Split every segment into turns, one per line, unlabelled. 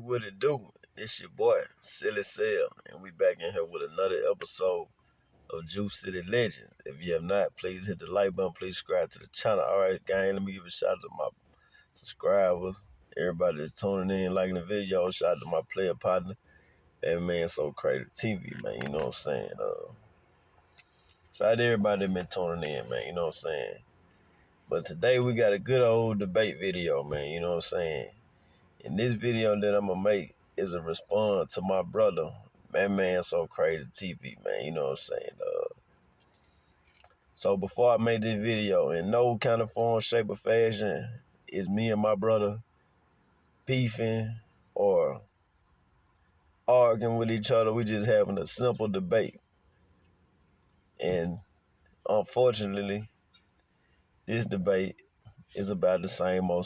What it do? It's your boy, Silly Cell, and we back in here with another episode of Juice City Legends. If you have not, please hit the like button, please subscribe to the channel. Alright, gang, let me give a shout out to my subscribers, everybody that's tuning in, liking the video. Shout out to my player partner, that man so crazy TV, man, you know what I'm saying? Shout out to everybody that been tuning in, man, you know what I'm saying? But today we got a good old debate video, man, you know what I'm saying? And this video that I'm gonna make is a response to my brother, man so crazy TV, man, you know what I'm saying? So before I make this video, in no kind of form, shape, or fashion, is me and my brother beefing or arguing with each other. We just having a simple debate. And unfortunately, this debate is about the same old.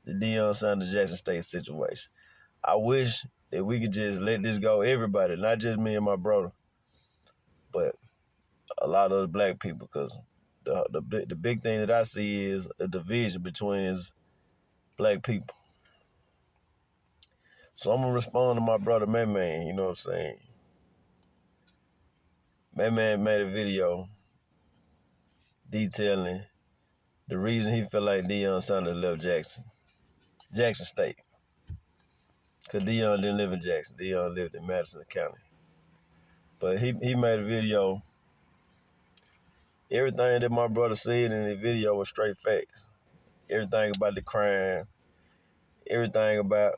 The Deion Sanders Jackson State situation. I wish that we could just let this go, everybody, not just me and my brother, but a lot of the black people, because the big thing that I see is a division between black people. So I'm going to respond to my brother, man, you know what I'm saying? Man made a video detailing the reason he felt like Deion Sanders left Jackson State. Because Deion didn't live in Jackson. Deion lived in Madison County. But he made a video. Everything that my brother said in the video was straight facts. Everything about the crime. Everything about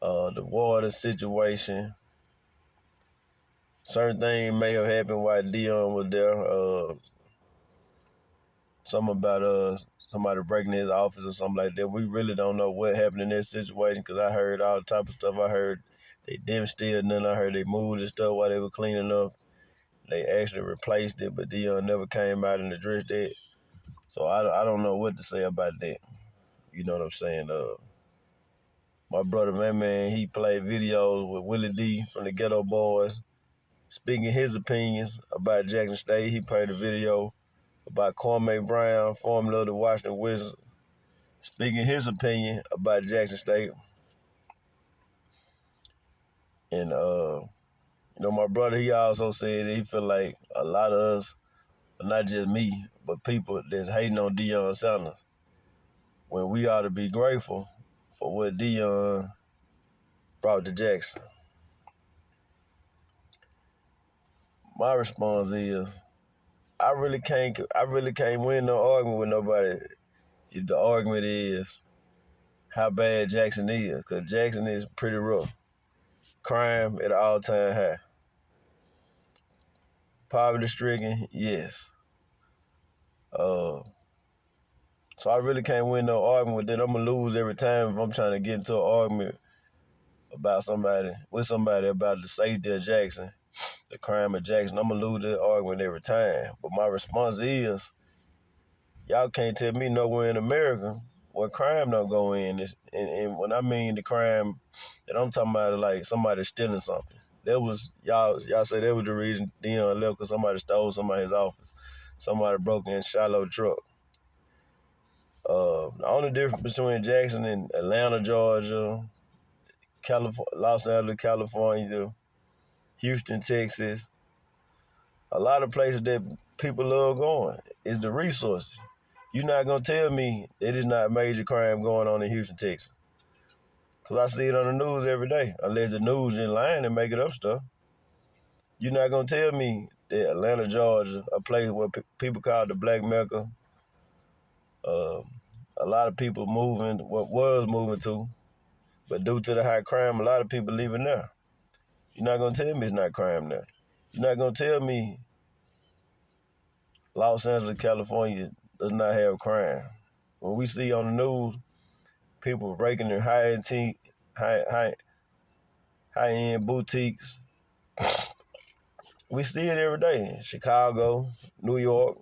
the water situation. Certain things may have happened while Deion was there. Something about somebody breaking his office or something like that. We really don't know what happened in that situation, because I heard all type of stuff. I heard they didn't steal nothing. I heard they moved the stuff while they were cleaning up. They actually replaced it, but Deion never came out and addressed that. So I don't know what to say about that. You know what I'm saying? My brother, man, he played videos with Willie D from the Ghetto Boys, speaking his opinions about Jackson State. He played a video about Kwame Brown, formerly of the Washington Wizards, speaking his opinion about Jackson State. And, my brother, he also said that he feel like a lot of us, not just me, but people that's hating on Deion Sanders, when we ought to be grateful for what Deion brought to Jackson. My response is, I really can't win no argument with nobody if the argument is how bad Jackson is, because Jackson is pretty rough. Crime at an all-time high. Poverty-stricken, yes. So I really can't win no argument with that. I'm going to lose every time if I'm trying to get into an argument about somebody about the safety of Jackson, the crime of Jackson. I'm going to lose that argument every time. But my response is, y'all can't tell me nowhere in America where crime don't go in. And when I mean the crime that I'm talking about, like somebody stealing something. That was, y'all say that was the reason Deion left, because somebody stole somebody's office. Somebody broke in Shiloh truck. The only difference between Jackson and Atlanta, Georgia, Los Angeles, California, Houston, Texas, a lot of places that people love going is the resources. You're not going to tell me that it's not major crime going on in Houston, Texas. Because I see it on the news every day, unless the news in line and make it up stuff. You're not going to tell me that Atlanta, Georgia, a place where people call the Black Mecca, a lot of people was moving to, but due to the high crime, a lot of people leaving there. You're not going to tell me it's not crime there. You're not going to tell me Los Angeles, California does not have crime. When we see on the news people breaking in high-end boutiques, we see it every day. Chicago, New York,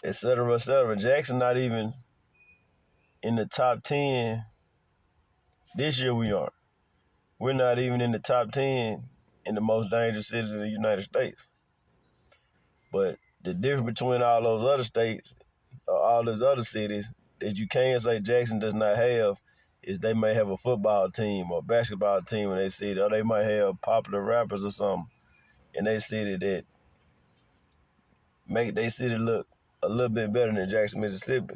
et cetera, et cetera. Jackson not even in the top 10. This year we aren't. We're not even in the top 10 in the most dangerous cities in the United States. But the difference between all those other states, or all those other cities that you can say Jackson does not have is they may have a football team or basketball team in their city, or they might have popular rappers or something in their city that make their city look a little bit better than Jackson, Mississippi.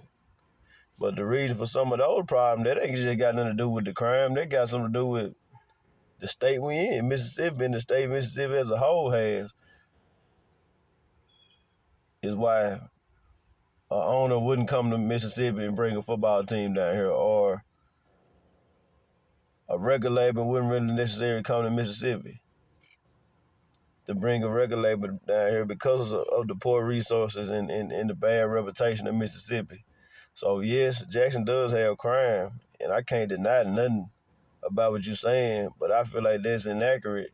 But the reason for some of those problems, that ain't just got nothing to do with the crime. That got something to do with the state we in, Mississippi, and the state of Mississippi as a whole has. Is why an owner wouldn't come to Mississippi and bring a football team down here, or a record label wouldn't really necessarily come to Mississippi to bring a record label down here because of the poor resources and the bad reputation of Mississippi. So yes, Jackson does have crime, and I can't deny nothing about what you're saying, but I feel like that's inaccurate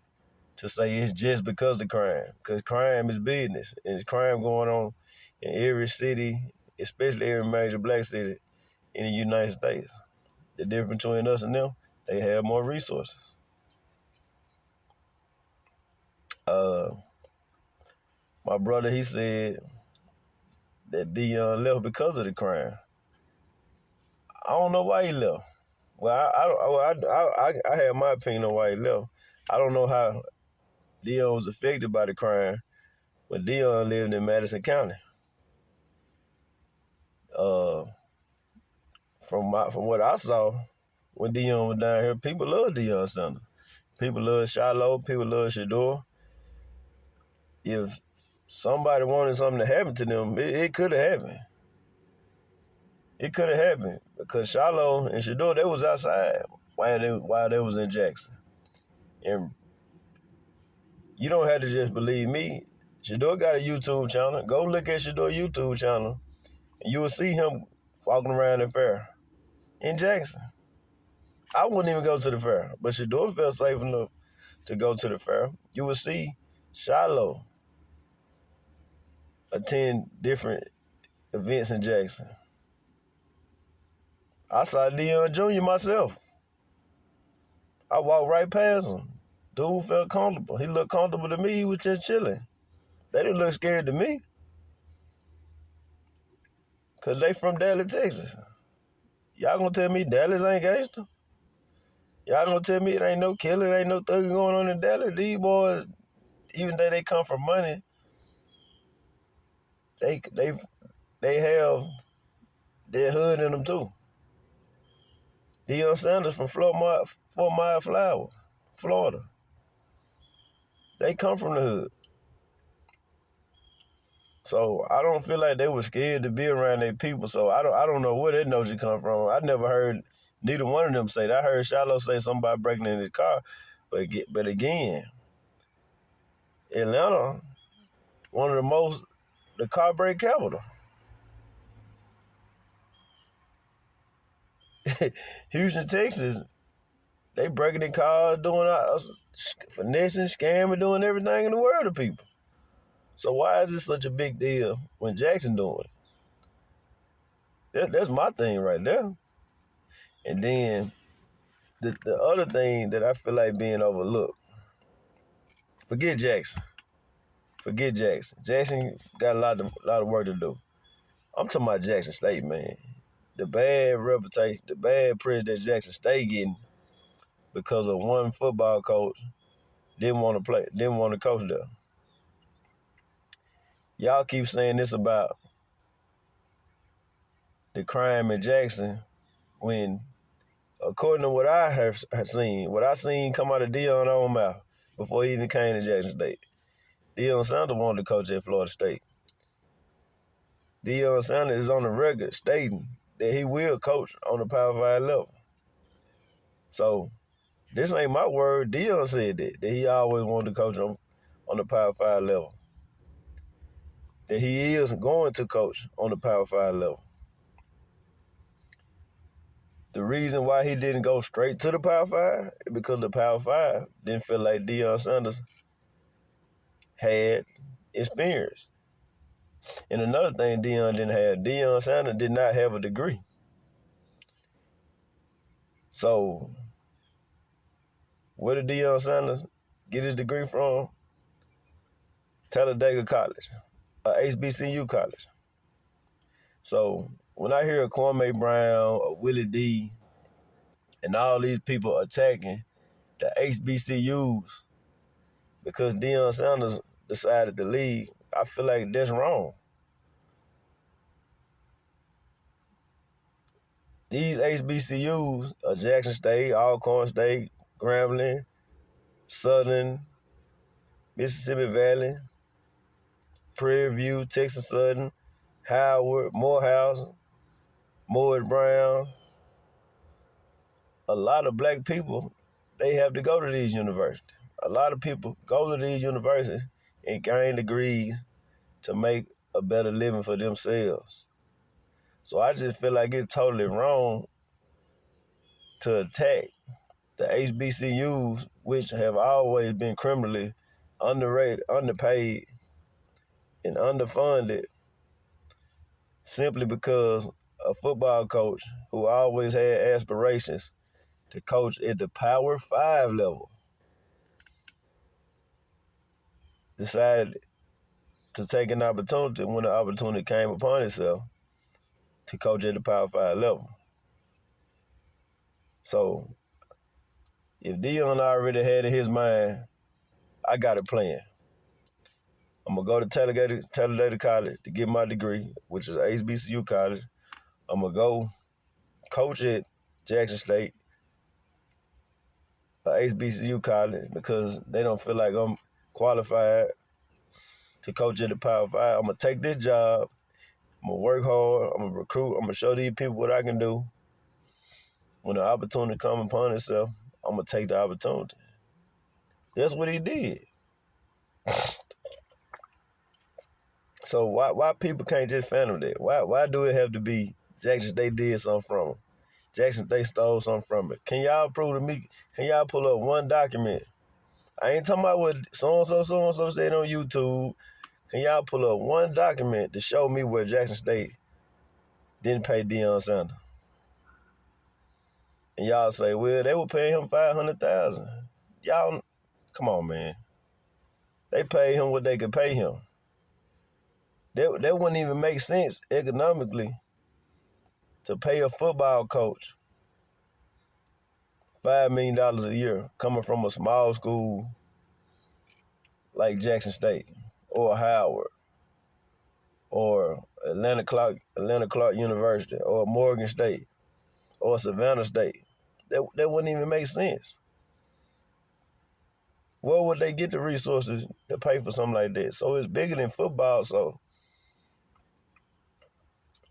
to say it's just because of crime, because crime is business, and it's crime going on in every city, especially every major black city in the United States. The difference between us and them, they have more resources. My brother, he said that Deion left because of the crime. I don't know why he left. Well, I have my opinion on why he left. I don't know how Deion was affected by the crime, but Deion lived in Madison County. From what I saw when Deion was down here, people love Deion Sanders. People love Shiloh. People love Shador. If somebody wanted something to happen to them, it could have happened. It could have happened because Shiloh and Shador, they was outside while they was in Jackson. And you don't have to just believe me. Shador got a YouTube channel. Go look at Shador's YouTube channel, and you will see him walking around the fair in Jackson. I wouldn't even go to the fair, but Shador felt safe enough to go to the fair. You will see Shiloh attend different events in Jackson. I saw Deion Jr. myself. I walked right past him. Dude felt comfortable. He looked comfortable to me. He was just chilling. They didn't look scared to me. Because they from Dallas, Texas. Y'all gonna tell me Dallas ain't gangster? Y'all gonna tell me it ain't no killing, ain't no thugging going on in Dallas? These boys, even though they come from money, they have their hood in them too. Deion Sanders from Fort Myers, Florida. They come from the hood. So I don't feel like they were scared to be around their people. So I don't know where that notion come from. I never heard neither one of them say that. I heard Shiloh say something about breaking in his car, but again, Atlanta, one of the car break capital. Houston, Texas, they breaking in cars, doing finessing, scamming, doing everything in the world to people. So why is this such a big deal when Jackson doing it? That's my thing right there. And then the other thing that I feel like being overlooked, forget Jackson. Jackson got a lot of work to do. I'm talking about Jackson State, man. The bad reputation, the bad press that Jackson State getting because of one football coach didn't want to coach there. Y'all keep saying this about the crime in Jackson when, according to what I have seen, what I seen come out of Deion's own mouth before he even came to Jackson State, Deion Sanders wanted to coach at Florida State. Deion Sanders is on the record stating that he will coach on the Power 5 level. So this ain't my word. Deion said that he always wanted to coach on the Power 5 level. That he is going to coach on the Power 5 level. The reason why he didn't go straight to the Power 5 is because the Power 5 didn't feel like Deion Sanders had experience. And another thing Deion didn't have, Deion Sanders did not have a degree. So, where did Deion Sanders get his degree from? Talladega College, HBCU college. So, when I hear Kwame Brown or Willie D and all these people attacking the HBCUs because Deion Sanders decided to leave, I feel like that's wrong. These HBCUs are Jackson State, Alcorn State, Grambling, Southern, Mississippi Valley, Prairie View, Texas Southern, Howard, Morehouse, Moore Brown. A lot of black people, they have to go to these universities. A lot of people go to these universities and gain degrees to make a better living for themselves. So I just feel like it's totally wrong to attack the HBCUs, which have always been criminally underrated, underpaid, and underfunded, simply because a football coach who always had aspirations to coach at the Power 5 level decided to take an opportunity when the opportunity came upon itself to coach at the Power 5 level. So if Deion already had in his mind, I got a plan. I'm going to go to Talladega College to get my degree, which is HBCU college. I'm going to go coach at Jackson State, HBCU college, because they don't feel like I'm qualified to coach at the Power 5. I'm going to take this job. I'm going to work hard. I'm going to recruit. I'm going to show these people what I can do. When the opportunity comes upon itself, I'm going to take the opportunity. That's what he did. So why people can't just fathom that? Why do it have to be Jackson State did something from him? Jackson State stole something from it. Can y'all prove to me? Can y'all pull up one document? I ain't talking about what so-and-so said on YouTube. Can y'all pull up one document to show me where Jackson State didn't pay Deion Sanders? And y'all say, well, they were paying him $500,000. Y'all, come on, man. They paid him what they could pay him. That wouldn't even make sense economically to pay a football coach $5 million a year coming from a small school like Jackson State or Howard or Atlanta Clark University or Morgan State or Savannah State. That wouldn't even make sense. Where would they get the resources to pay for something like that? So it's bigger than football. So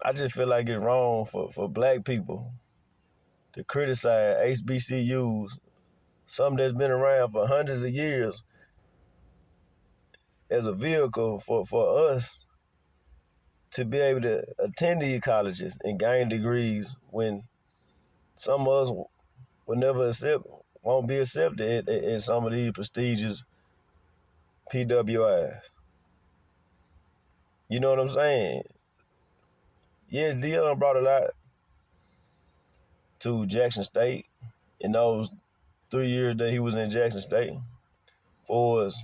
I just feel like it's wrong for black people to criticize HBCUs, something that's been around for hundreds of years, as a vehicle for us to be able to attend these colleges and gain degrees when some of us won't be accepted at some of these prestigious PWIs. You know what I'm saying? Yes, Deion brought a lot to Jackson State in those 3 years that he was in Jackson State for us.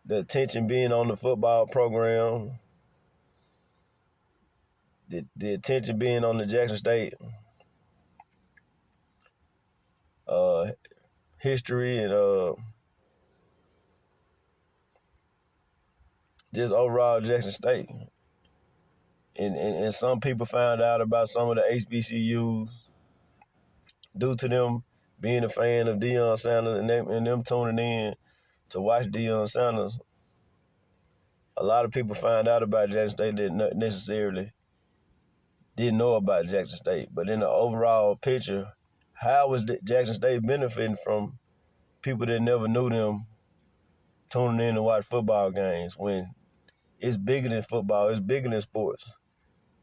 The attention being on the football program, the attention being on the Jackson State history and just overall Jackson State. And some people found out about some of the HBCUs due to them being a fan of Deion Sanders and them tuning in to watch Deion Sanders. A lot of people found out about Jackson State that not necessarily didn't know about Jackson State. But in the overall picture, how was Jackson State benefiting from people that never knew them tuning in to watch football games when it's bigger than football, it's bigger than sports?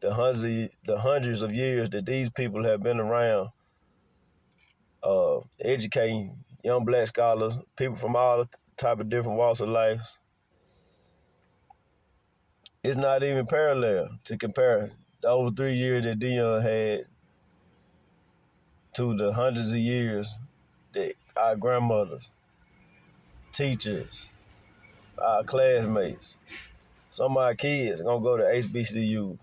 The hundreds of years that these people have been around educating young black scholars, people from all type of different walks of life, it's not even parallel to compare the over 3 years that Deion had to the hundreds of years that our grandmothers, teachers, our classmates. Some of our kids gonna go to HBCU.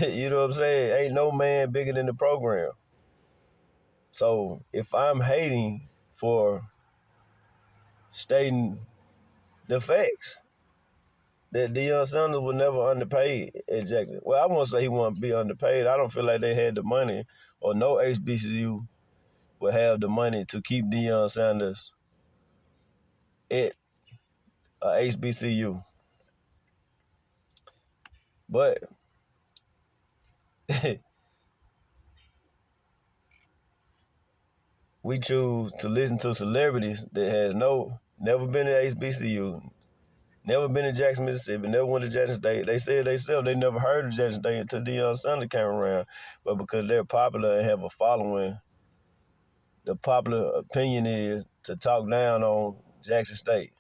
You know what I'm saying? Ain't no man bigger than the program. So if I'm hating for stating the facts that Deion Sanders was never underpaid exactly. Well, I won't say he won't be underpaid. I don't feel like they had the money or no HBCU would have the money to keep Deion Sanders at a HBCU. But we choose to listen to celebrities that has never been to HBCU, never been to Jackson, Mississippi, never went to Jackson State. They said they never heard of Jackson State until Deion Sanders came around. But because they're popular and have a following, the popular opinion is to talk down on Jackson State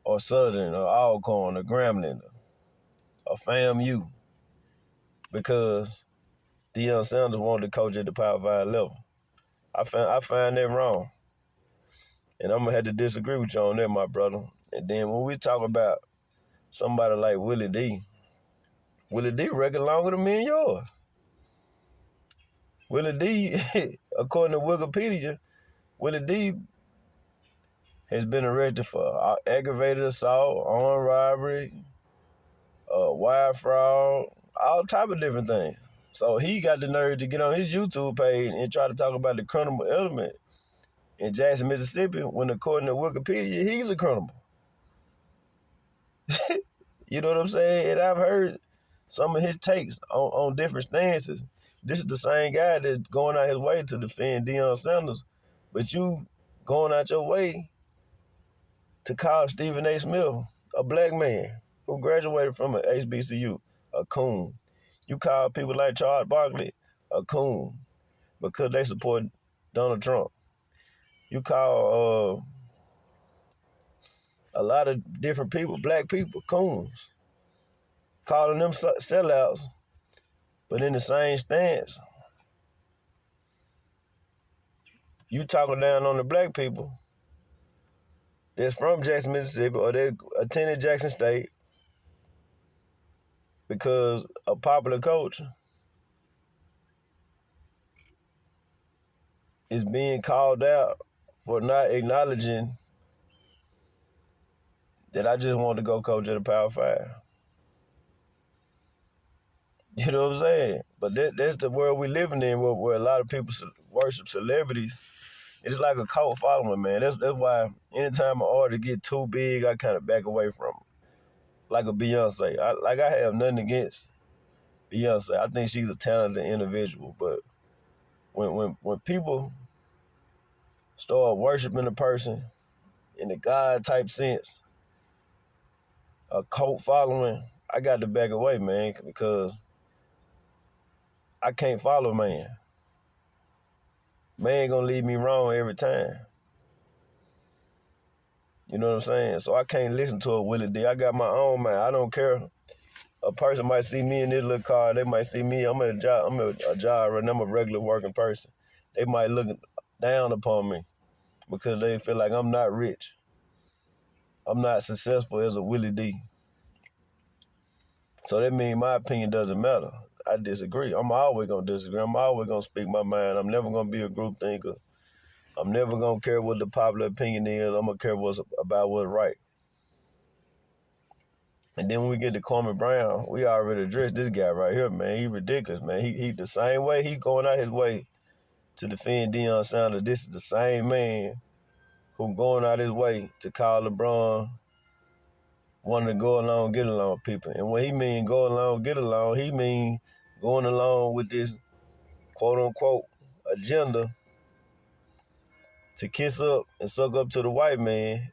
or Southern or Alcorn or Grambling or FAMU because Deion Sanders wanted to coach at the Power 5 level. I find that wrong. And I'm going to have to disagree with you on that, my brother. And then when we talk about somebody like Willie D record longer than me and yours. Willie D, according to Wikipedia, Willie D has been arrested for aggravated assault, armed robbery, wire fraud, all type of different things. So he got the nerve to get on his YouTube page and try to talk about the criminal element in Jackson, Mississippi, when according to Wikipedia, he's a criminal. You know what I'm saying? And I've heard some of his takes on different stances. This is the same guy that's going out his way to defend Deion Sanders, but you going out your way to call Stephen A. Smith, a black man who graduated from an HBCU, a coon. You call people like Charles Barkley a coon because they support Donald Trump. You call a lot of different people, black people, coons, calling them sellouts, but in the same stance. You talking down on the black people that's from Jackson, Mississippi, or they attended Jackson State because a popular coach is being called out for not acknowledging that I just want to go coach at a Power 5. You know what I'm saying? But that's the world we living in where a lot of people worship celebrities. It's like a cult following, man. That's why anytime an artist get too big, I kind of back away from them. Like a Beyonce. I have nothing against Beyonce. I think she's a talented individual. But when people start worshiping a person in the God type sense, a cult following, I got to back away, man, because I can't follow man. Man gonna lead me wrong every time. You know what I'm saying? So I can't listen to a Willie D. I got my own man. I don't care. A person might see me in this little car. They might see me. I'm a job running. I'm a regular working person. They might look down upon me because they feel like I'm not rich. I'm not successful as a Willie D. So that means my opinion doesn't matter. I disagree. I'm always going to disagree. I'm always going to speak my mind. I'm never going to be a group thinker. I'm never going to care what the popular opinion is. I'm going to care about what's right. And then when we get to Kwame Brown, we already addressed this guy right here, man. He ridiculous, man. He the same way he going out his way to defend Deion Sanders. This is the same man who going out his way to call LeBron wanting to go along, get along with people. And when he mean go along, get along, he mean going along with this quote-unquote agenda to kiss up and suck up to the white man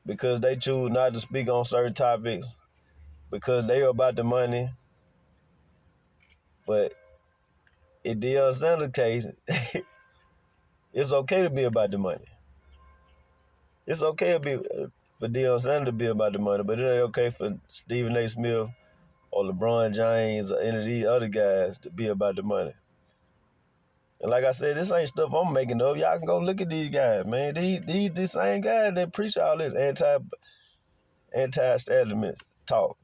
because they choose not to speak on certain topics because they are about the money. But in Deion Sanders' case, it's okay to be about the money. It's okay for Deion Sanders to be about the money, but it ain't okay for Stephen A. Smith or LeBron James or any of these other guys to be about the money. And like I said, this ain't stuff I'm making up. Y'all can go look at these guys, man. These same guys that preach all this anti-establishment talk.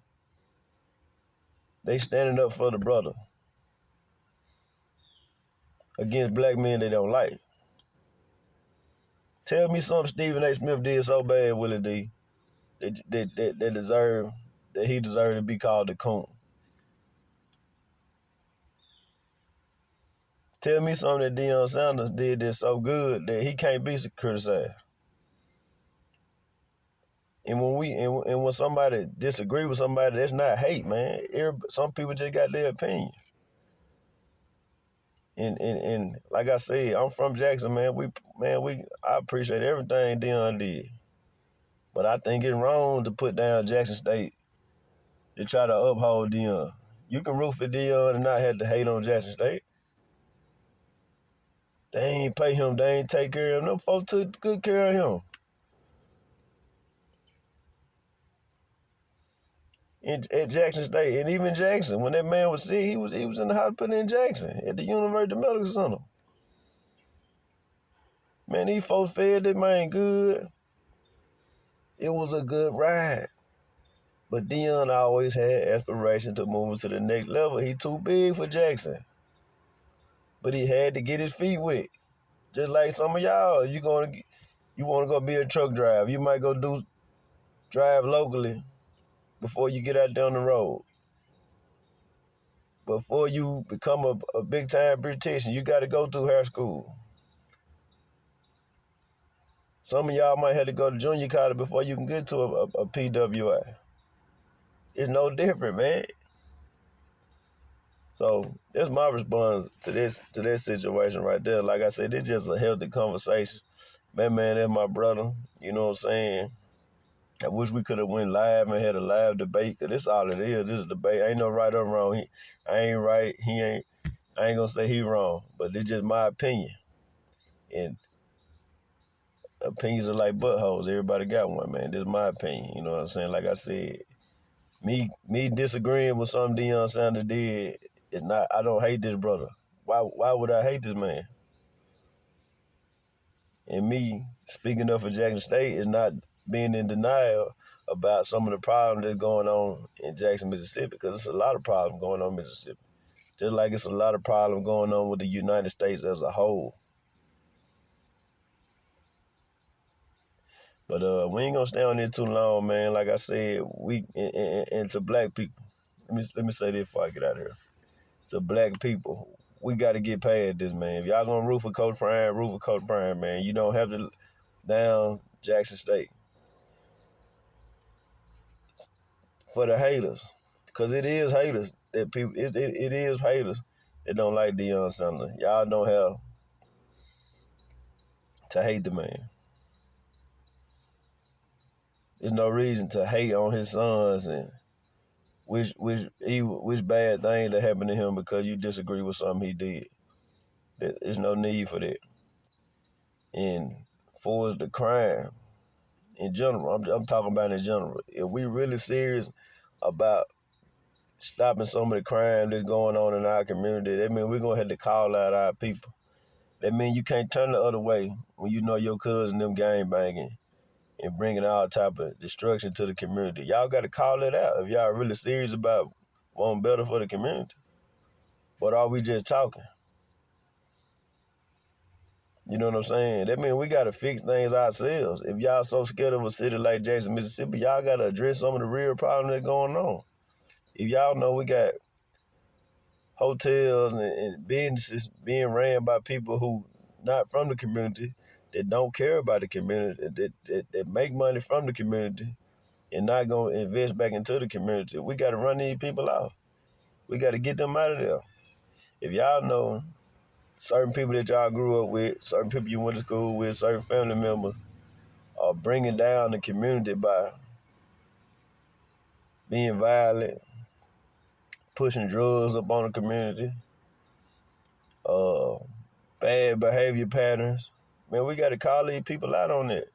They standing up for the brother against black men they don't like. Tell me something Stephen A. Smith did so bad, Willie D, that he deserved to be called a coon. Tell me something that Deion Sanders did that's so good that he can't be criticized. And when somebody disagree with somebody, that's not hate, man. Some people just got their opinion. And like I said, I'm from Jackson, man. I appreciate everything Deion did, but I think it's wrong to put down Jackson State to try to uphold Deion. You can root for Deion and not have to hate on Jackson State. They ain't pay him. They ain't take care of him. Them folks took good care of him. At Jackson State, and even Jackson, when that man was sick, he was in the hospital in Jackson at the University Medical Center. Man, these folks fed that man good. It was a good ride. But Deion always had aspiration to move to the next level. He too big for Jackson. But he had to get his feet wet. Just like some of y'all, you want to go be a truck driver. You might go drive locally before you get out down the road. Before you become a big-time beautician, you got to go through hair school. Some of y'all might have to go to junior college before you can get to a PWI. It's no different, man. So that's my response to this situation right there. Like I said, it's just a healthy conversation. Man, that's my brother. You know what I'm saying? I wish we could have went live and had a live debate, because this all it is. This is a debate. Ain't no right or wrong. I ain't right. I ain't gonna say he wrong, but it's just my opinion. And opinions are like buttholes. Everybody got one, man. This is my opinion. You know what I'm saying? Like I said, me disagreeing with something Deion Sanders did is not. I don't hate this brother. Why would I hate this man? And me speaking up for Jackson State is not being in denial about some of the problems that's going on in Jackson, Mississippi, because it's a lot of problems going on in Mississippi. Just like it's a lot of problems going on with the United States as a whole. But we ain't gonna stay on this too long, man. Like I said, and to black people, let me say this before I get out of here. To black people, we got to get past this, man. If y'all gonna root for Coach Prime, root for Coach Prime, man. You don't have to down Jackson State for the haters, because it is haters that people. It is haters that don't like Deion Sanders. Y'all don't have to hate the man. There's no reason to hate on his sons and which bad thing that happened to him because you disagree with something he did. There's no need for that. And for the crime in general, I'm talking about in general. If we really serious about stopping some of the crime that's going on in our community, that means we're gonna have to call out our people. That means you can't turn the other way when you know your cousin them gang banging and bringing all type of destruction to the community. Y'all got to call it out if y'all really serious about wanting better for the community. But are we just talking? You know what I'm saying? That means we got to fix things ourselves. If y'all so scared of a city like Jackson, Mississippi, y'all got to address some of the real problems that's going on. If y'all know we got hotels and businesses being ran by people who not from the community, that don't care about the community, that make money from the community and not going to invest back into the community, we got to run these people off. We got to get them out of there. If y'all know certain people that y'all grew up with, certain people you went to school with, certain family members are bringing down the community by being violent, pushing drugs up on the community, bad behavior patterns, man, we got to call these people out on that.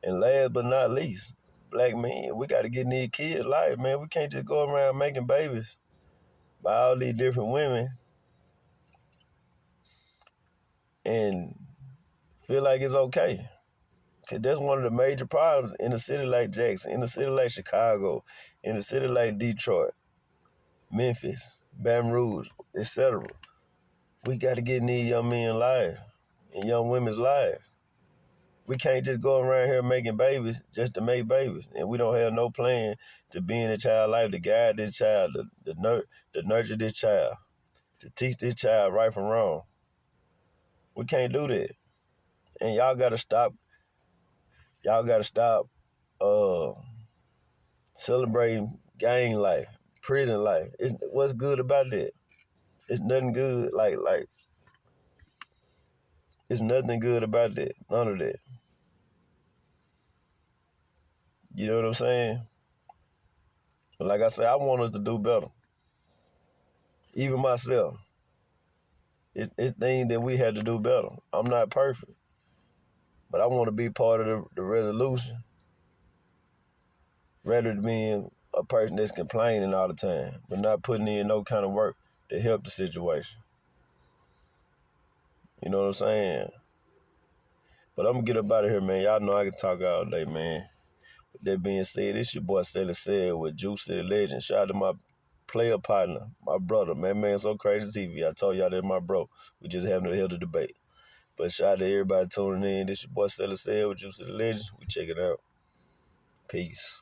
And last but not least, black men, we got to get in these kids' life, man. We can't just go around making babies by all these different women and feel like it's okay. Cause that's one of the major problems in a city like Jackson, in a city like Chicago, in a city like Detroit, Memphis, Baton Rouge, etc. We got to get in these young men's lives and young women's lives. We can't just go around here making babies just to make babies, and we don't have no plan to be in a child's life, to guide this child, to nurture this child, to teach this child right from wrong. We can't do that, and y'all gotta stop. Y'all gotta stop uh, celebrating gang life, prison life. What's good about that? It's nothing good. Like it's nothing good about that. None of that. You know what I'm saying? But like I said, I want us to do better. Even myself. It's things that we had to do better. I'm not perfect, but I want to be part of the resolution rather than being a person that's complaining all the time, but not putting in no kind of work to help the situation. You know what I'm saying? But I'm going to get up out of here, man. Y'all know I can talk all day, man. With that being said, it's your boy Sally Said with Juice City Legend. Shout out to my player partner, my brother, man, so crazy TV. I told y'all that's my bro. We just having a hell of a debate. But shout out to everybody tuning in. This your boy Stella Said with Juice of the Legends. We check it out. Peace.